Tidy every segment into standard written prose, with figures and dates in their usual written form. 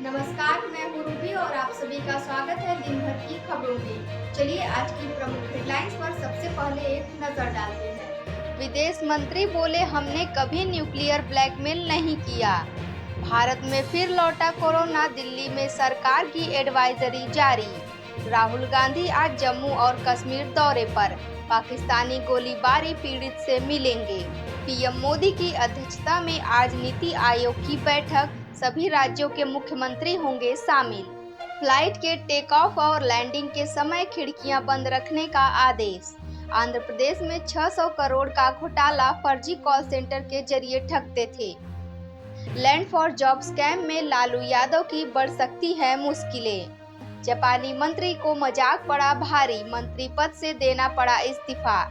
नमस्कार, मैं हूँ रूबी और आप सभी का स्वागत है दिन भर की खबरों में। चलिए आज की प्रमुख हेडलाइंस पर सबसे पहले एक नजर डालते हैं। विदेश मंत्री बोले हमने कभी न्यूक्लियर ब्लैकमेल नहीं किया। भारत में फिर लौटा कोरोना, दिल्ली में सरकार की एडवाइजरी जारी। राहुल गांधी आज जम्मू और कश्मीर दौरे पर, पाकिस्तानी गोलीबारी पीड़ित से मिलेंगे। पीएम मोदी की अध्यक्षता में आज नीति आयोग की बैठक, सभी राज्यों के मुख्यमंत्री होंगे शामिल। फ्लाइट के टेक ऑफ और लैंडिंग के समय खिड़कियां बंद रखने का आदेश। आंध्र प्रदेश में 600 करोड़ का घोटाला फर्जी कॉल सेंटर के जरिए ठगते थे। लैंड फॉर जॉब स्कैम में लालू यादव की बढ़ सकती है मुश्किलें। जापानी मंत्री को मजाक पड़ा भारी, मंत्री पद से देना पड़ा इस्तीफा।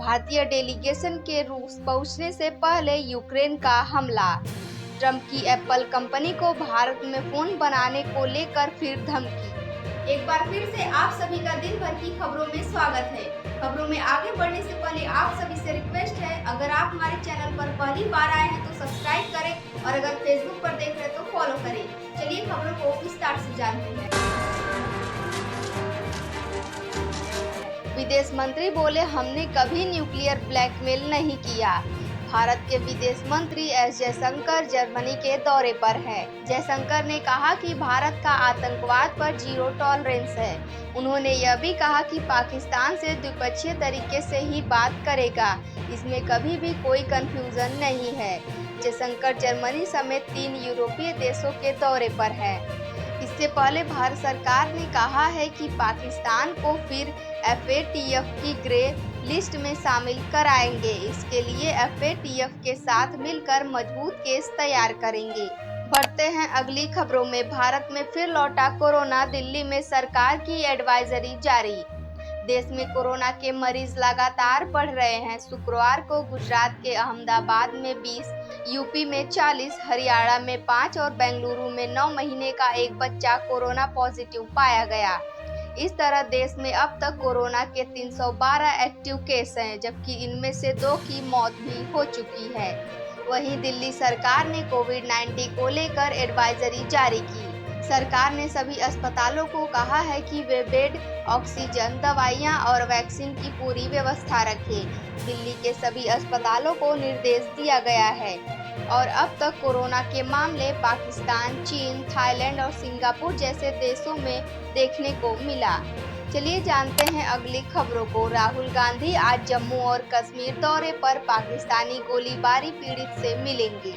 भारतीय डेलीगेशन के रूस पहुंचने से पहले यूक्रेन का हमला। ट्रंप की एप्पल कंपनी को भारत में फोन बनाने को लेकर फिर धमकी। एक बार फिर से आप सभी का दिन भर की खबरों में स्वागत है। खबरों में आगे बढ़ने से पहले आप सभी से रिक्वेस्ट है, अगर आप हमारे चैनल पर पहली बार आए हैं तो सब्सक्राइब करें और अगर फेसबुक पर देख रहे हैं तो फॉलो करें। चलिए खबरों को विस्तार से जानते हैं। विदेश मंत्री बोले हमने कभी न्यूक्लियर ब्लैकमेल नहीं किया। भारत के विदेश मंत्री एस जयशंकर जर्मनी के दौरे पर हैं। जयशंकर ने कहा कि भारत का आतंकवाद पर जीरो टॉलरेंस है। उन्होंने यह भी कहा कि पाकिस्तान से द्विपक्षीय तरीके से ही बात करेगा, इसमें कभी भी कोई कंफ्यूजन नहीं है। जयशंकर जर्मनी समेत 3 यूरोपीय देशों के दौरे पर है। इससे पहले भारत सरकार ने कहा है कि पाकिस्तान को फिर FATF की ग्रे लिस्ट में शामिल कराएंगे। इसके लिए FATF के साथ मिलकर मजबूत केस तैयार करेंगे। बढ़ते हैं अगली खबरों में। भारत में फिर लौटा कोरोना, दिल्ली में सरकार की एडवाइजरी जारी। देश में कोरोना के मरीज लगातार बढ़ रहे हैं। शुक्रवार को गुजरात के अहमदाबाद में 20, यूपी में 40, हरियाणा में 5 और बेंगलुरु में 9 महीने का एक बच्चा कोरोना पॉजिटिव पाया गया। इस तरह देश में अब तक कोरोना के 312 एक्टिव केस हैं, जबकि इनमें से 2 की मौत भी हो चुकी है। वहीं दिल्ली सरकार ने कोविड-19 को लेकर एडवाइजरी जारी की। सरकार ने सभी अस्पतालों को कहा है कि वे बेड, ऑक्सीजन, दवाइयां और वैक्सीन की पूरी व्यवस्था रखें। दिल्ली के सभी अस्पतालों को निर्देश दिया गया है और अब तक कोरोना के मामले पाकिस्तान, चीन, थाईलैंड और सिंगापुर जैसे देशों में देखने को मिला। चलिए जानते हैं अगली खबरों को। राहुल गांधी आज जम्मू और कश्मीर दौरे पर, पाकिस्तानी गोलीबारी पीड़ित से मिलेंगे।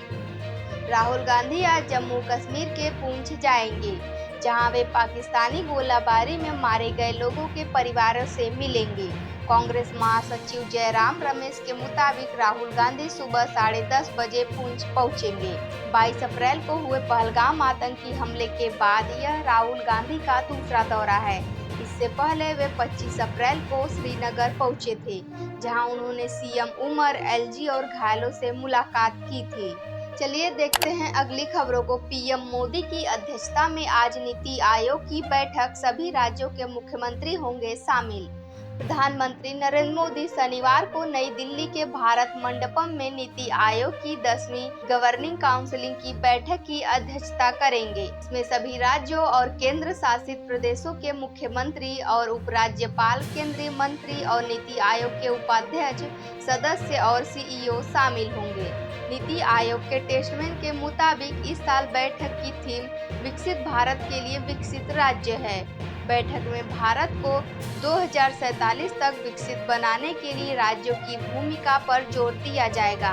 राहुल गांधी आज जम्मू कश्मीर के पुंछ जाएंगे, जहां वे पाकिस्तानी गोलीबारी में मारे गए लोगों के परिवारों से मिलेंगे। कांग्रेस महासचिव जयराम रमेश के मुताबिक राहुल गांधी सुबह 10:30 बजे पुंछ पहुंचेंगे। 22 अप्रैल को हुए पहलगाम आतंकी हमले के बाद यह राहुल गांधी का दूसरा दौरा है। इससे पहले वे 25 अप्रैल को श्रीनगर पहुंचे थे, जहां उन्होंने सीएम उमर LG और घायलों से मुलाकात की थी। चलिए देखते हैं अगली खबरों को। पीएम मोदी की अध्यक्षता में आज नीति आयोग की बैठक, सभी राज्यों के मुख्यमंत्री होंगे शामिल। प्रधानमंत्री नरेंद्र मोदी शनिवार को नई दिल्ली के भारत मंडपम में नीति आयोग की 10वीं गवर्निंग काउंसिल की बैठक की अध्यक्षता करेंगे। इसमें सभी राज्यों और केंद्र शासित प्रदेशों के मुख्यमंत्री और उपराज्यपाल, केंद्रीय मंत्री और नीति आयोग के उपाध्यक्ष, सदस्य और CEO शामिल होंगे। नीति आयोग के टेस्टमैन के मुताबिक इस साल बैठक की थीम विकसित भारत के लिए विकसित राज्य है। बैठक में भारत को 2047 तक विकसित बनाने के लिए राज्यों की भूमिका पर जोर दिया जाएगा।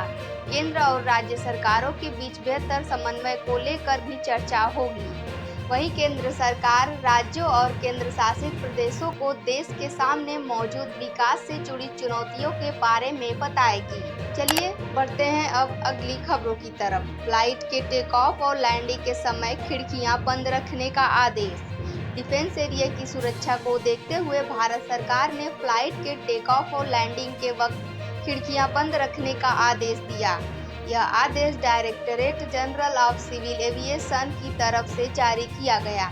केंद्र और राज्य सरकारों के बीच बेहतर समन्वय को लेकर भी चर्चा होगी। वहीं केंद्र सरकार राज्यों और केंद्र शासित प्रदेशों को देश के सामने मौजूद विकास से जुड़ी चुनौतियों के बारे में बताएगी। चलिए बढ़ते हैं अब अगली खबरों की तरफ। फ्लाइट के टेक ऑफ और लैंडिंग के समय खिड़कियां बंद रखने का आदेश। डिफेंस एरिया की सुरक्षा को देखते हुए भारत सरकार ने फ्लाइट के टेक ऑफ और लैंडिंग के वक्त खिड़कियां बंद रखने का आदेश दिया। यह आदेश Directorate General of Civil Aviation की तरफ से जारी किया गया।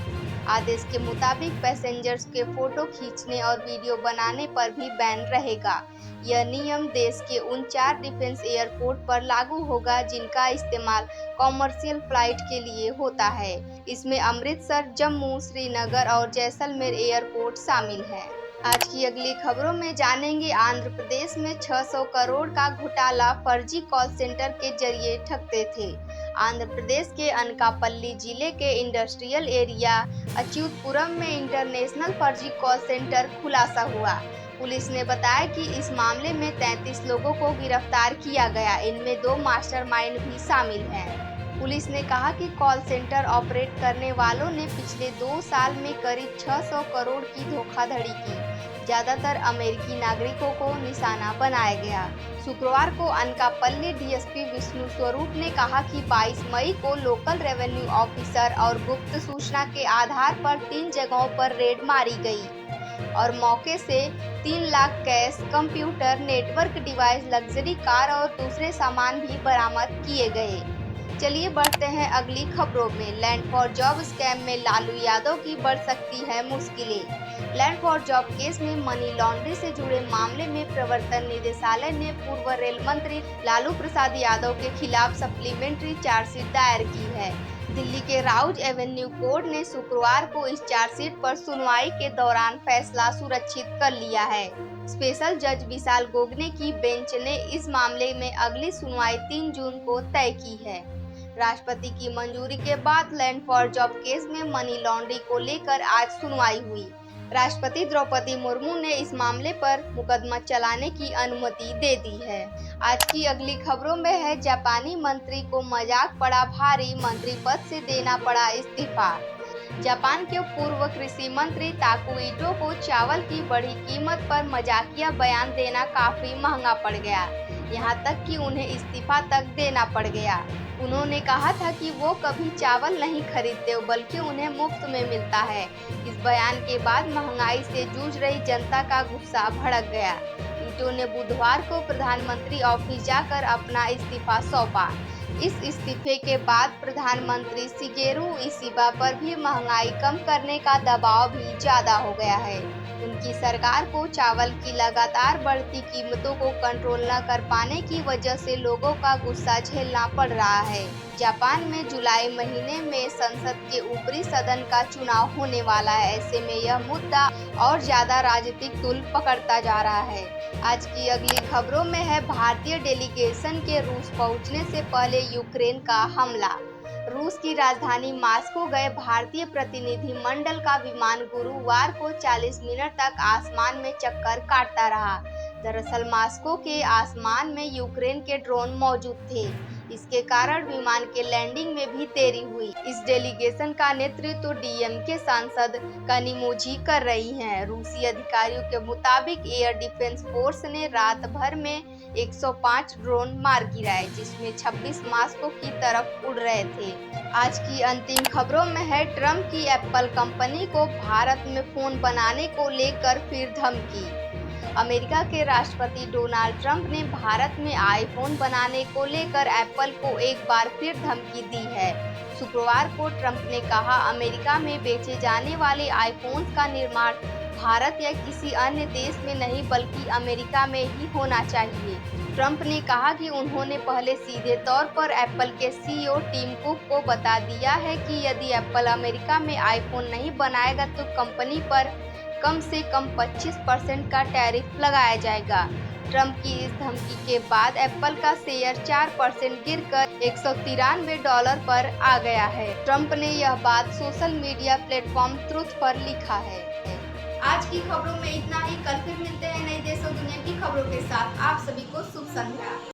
आदेश के मुताबिक पैसेंजर्स के फोटो खींचने और वीडियो बनाने पर भी बैन रहेगा। यह नियम देश के उन 4 डिफेंस एयरपोर्ट पर लागू होगा जिनका इस्तेमाल कॉमर्शियल फ्लाइट के लिए होता है। इसमें अमृतसर, जम्मू, श्रीनगर और जैसलमेर एयरपोर्ट शामिल हैं। आज की अगली खबरों में जानेंगे, आंध्र प्रदेश में 600 करोड़ का घोटाला फर्जी कॉल सेंटर के जरिए ठगते थे। आंध्र प्रदेश के अनकापल्ली जिले के इंडस्ट्रियल एरिया अच्युतपुरम में इंटरनेशनल फर्जी कॉल सेंटर खुलासा हुआ। पुलिस ने बताया कि इस मामले में 33 लोगों को गिरफ्तार किया गया। इनमें 2 मास्टरमाइंड भी शामिल हैं। पुलिस ने कहा कि कॉल सेंटर ऑपरेट करने वालों ने पिछले 2 साल में करीब 600 करोड़ की धोखाधड़ी की। ज्यादातर अमेरिकी नागरिकों को निशाना बनाया गया। शुक्रवार को अनकापल्ली डीएसपी विष्णु स्वरूप ने कहा कि 22 मई को लोकल रेवेन्यू ऑफिसर और गुप्त सूचना के आधार पर 3 जगहों पर रेड मारी गई और मौके से 3 lakh cash, computer, network device, luxury car और दूसरे सामान भी बरामद किए गए। चलिए बढ़ते हैं अगली खबरों में। लैंड फॉर जॉब स्कैम में लालू यादव की बढ़ सकती है मुश्किलें। लैंड फॉर जॉब केस में मनी लॉन्ड्री से जुड़े मामले में प्रवर्तन निदेशालय ने पूर्व रेल मंत्री लालू प्रसाद यादव के खिलाफ सप्लीमेंट्री चार्जशीट दायर की है। दिल्ली के राउज एवेन्यू कोर्ट ने शुक्रवार को इस चार्जशीट पर सुनवाई के दौरान फैसला सुरक्षित कर लिया है। स्पेशल जज विशाल गोगने की बेंच ने इस मामले में अगली सुनवाई 3 जून को तय की है। राष्ट्रपति की मंजूरी के बाद लैंड फॉर जॉब केस में मनी लॉन्ड्रिंग को लेकर आज सुनवाई हुई। राष्ट्रपति द्रौपदी मुर्मू ने इस मामले पर मुकदमा चलाने की अनुमति दे दी है। आज की अगली खबरों में है, जापानी मंत्री को मजाक पड़ा भारी, मंत्री पद से देना पड़ा इस्तीफा। जापान के पूर्व कृषि मंत्री ताकू इटो को चावल की बढ़ी कीमत पर मजाकिया बयान देना काफी महंगा पड़ गया, यहाँ तक कि उन्हें इस्तीफा तक देना पड़ गया। उन्होंने कहा था कि वो कभी चावल नहीं खरीदते बल्कि उन्हें मुफ्त में मिलता है। इस बयान के बाद महंगाई से जूझ रही जनता का गुस्सा भड़क गया। इटो ने बुधवार को प्रधानमंत्री ऑफिस जाकर अपना इस्तीफा सौंपा। इस इस्तीफे के बाद प्रधानमंत्री शिगेरू इशिबा पर भी महंगाई कम करने का दबाव भी ज्यादा हो गया है। उनकी सरकार को चावल की लगातार बढ़ती कीमतों को कंट्रोल न कर पाने की वजह से लोगों का गुस्सा झेलना पड़ रहा है। जापान में जुलाई महीने में संसद के ऊपरी सदन का चुनाव होने वाला है। ऐसे में यह मुद्दा और ज्यादा राजनीतिक तूल पकड़ता जा रहा है। आज की अगली खबरों में है, भारतीय डेलीगेशन के रूस पहुंचने से पहले यूक्रेन का हमला। रूस की राजधानी मास्को गए भारतीय प्रतिनिधि मंडल का विमान गुरुवार को 40 मिनट तक आसमान में चक्कर काटता रहा। दरअसल मास्को के आसमान में यूक्रेन के ड्रोन मौजूद थे। इसके कारण विमान के लैंडिंग में भी देरी हुई। इस डेलीगेशन का नेतृत्व डीएमके सांसद कनिमोझी कर रही हैं। रूसी अधिकारियों के मुताबिक एयर डिफेंस फोर्स ने रात भर में 105 ड्रोन मार गिराए, जिसमें 26 मास्को की तरफ उड़ रहे थे। आज की अंतिम खबरों में है, ट्रंप की एप्पल कंपनी को भारत में फोन बनाने को लेकर फिर धमकी। अमेरिका के राष्ट्रपति डोनाल्ड ट्रंप ने भारत में आईफोन बनाने को लेकर एप्पल को एक बार फिर धमकी दी है। शुक्रवार को ट्रंप ने कहा, अमेरिका में बेचे जाने वाले आईफोन का निर्माण भारत या किसी अन्य देश में नहीं बल्कि अमेरिका में ही होना चाहिए। ट्रंप ने कहा कि उन्होंने पहले सीधे तौर पर एप्पल के सीईओ टिम कुक को बता दिया है कि यदि एप्पल अमेरिका में आईफोन नहीं बनाएगा तो कंपनी पर कम से कम 25% का टैरिफ लगाया जाएगा। ट्रंप की इस धमकी के बाद एप्पल का शेयर 4% गिरकर $193 पर आ गया है। ट्रंप ने यह बात सोशल मीडिया प्लेटफॉर्म ट्रुथ पर लिखा है। आज की खबरों में इतना ही। कल फिर मिलते हैं नई देश और दुनिया की खबरों के साथ। आप सभी को शुभ संध्या।